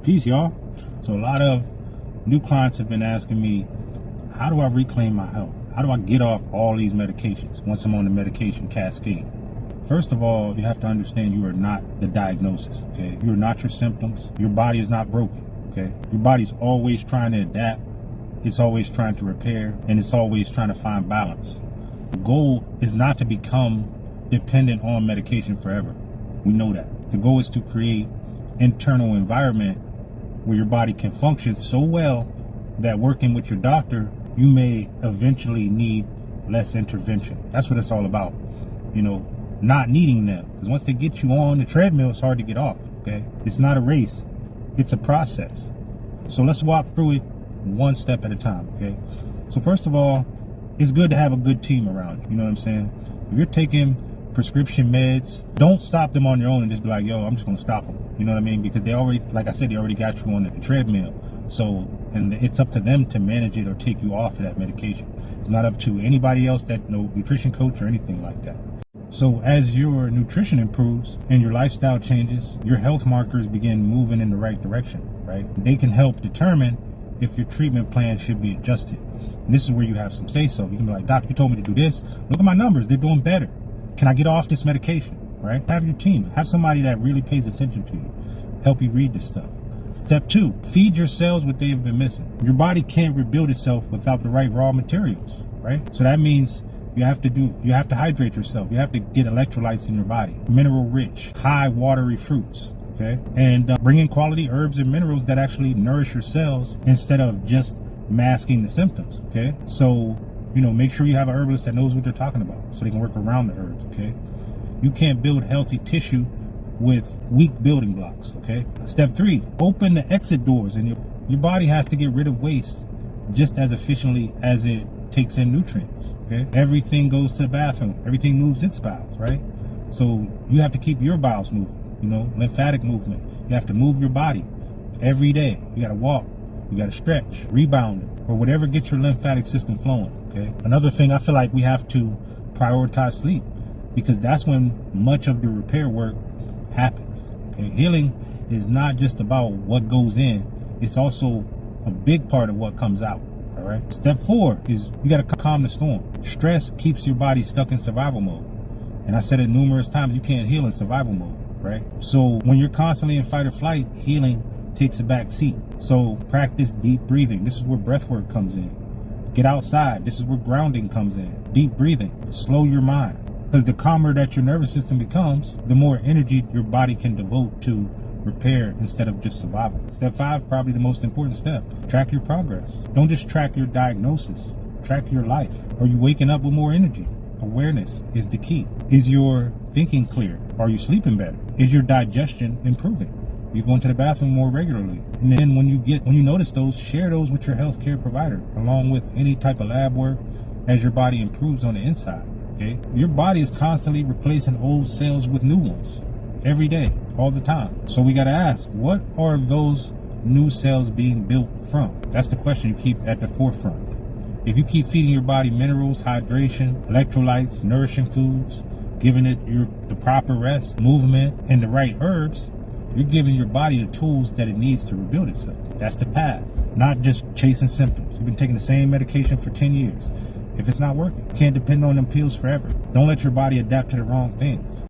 Peace, y'all. So a lot of new clients have been asking me, how do I reclaim my health? How do I get off all these medications once I'm on the medication cascade? First of all, you have to understand you are not the diagnosis, okay? You are not your symptoms. Your body is not broken, okay? Your body's always trying to adapt. It's always trying to repair, and it's always trying to find balance. The goal is not to become dependent on medication forever. We know that. The goal is to create internal environment where your body can function so well that working with your doctor, you may eventually need less intervention. That's what it's all about. You know, not needing them. Because once they get you on the treadmill, it's hard to get off, okay? It's not a race. It's a process. So let's walk through it one step at a time, okay? So first of all, it's good to have a good team around you. You know what I'm saying? If you're taking prescription meds, don't stop them on your own and just be like, yo, I'm just gonna stop them. You know what I mean? Because they already, like I said, they already got you on the treadmill. So, and it's up to them to manage it or take you off of that medication. It's not up to anybody else, that no nutrition coach or anything like that. So as your nutrition improves and your lifestyle changes, your health markers begin moving in the right direction, right? They can help determine if your treatment plan should be adjusted. And this is where you have some say so. You can be like, doc, you told me to do this. Look at my numbers, they're doing better. Can I get off this medication, right? Have your team, have somebody that really pays attention to you, help you read this stuff. Step 2, feed your cells what they've been missing. Your body can't rebuild itself without the right raw materials, right? So that means you have to hydrate yourself. You have to get electrolytes in your body, mineral rich, high watery fruits, okay? And bring in quality herbs and minerals that actually nourish your cells instead of just masking the symptoms, okay? So, you know, make sure you have an herbalist that knows what they're talking about so they can work around the herbs, okay? You can't build healthy tissue with weak building blocks, okay? Step 3, open the exit doors, and your body has to get rid of waste just as efficiently as it takes in nutrients, okay? Everything goes to the bathroom. Everything moves its bowels, right? So you have to keep your bowels moving, you know, lymphatic movement. You have to move your body every day. You got to walk. You got to stretch, rebound, or whatever gets your lymphatic system flowing, okay? Another thing, I feel like we have to prioritize sleep, because that's when much of the repair work happens, okay? Healing is not just about what goes in, it's also a big part of what comes out, all right? Step 4 is you got to calm the storm. Stress keeps your body stuck in survival mode. And I said it numerous times, you can't heal in survival mode, right? So when you're constantly in fight or flight, healing takes a back seat. So practice deep breathing. This is where breath work comes in. Get outside. This is where grounding comes in. Deep breathing. Slow your mind. Because the calmer that your nervous system becomes, the more energy your body can devote to repair instead of just survival. Step 5, probably the most important step. Track your progress. Don't just track your diagnosis. Track your life. Are you waking up with more energy? Awareness is the key. Is your thinking clear? Are you sleeping better? Is your digestion improving? You're going to the bathroom more regularly. And then when you notice those, share those with your healthcare provider, along with any type of lab work as your body improves on the inside. Okay? Your body is constantly replacing old cells with new ones every day, all the time. So we got to ask, what are those new cells being built from? That's the question you keep at the forefront. If you keep feeding your body minerals, hydration, electrolytes, nourishing foods, giving it the proper rest, movement, and the right herbs, you're giving your body the tools that it needs to rebuild itself. That's the path, not just chasing symptoms. You've been taking the same medication for 10 years. If it's not working, you can't depend on them pills forever. Don't let your body adapt to the wrong things.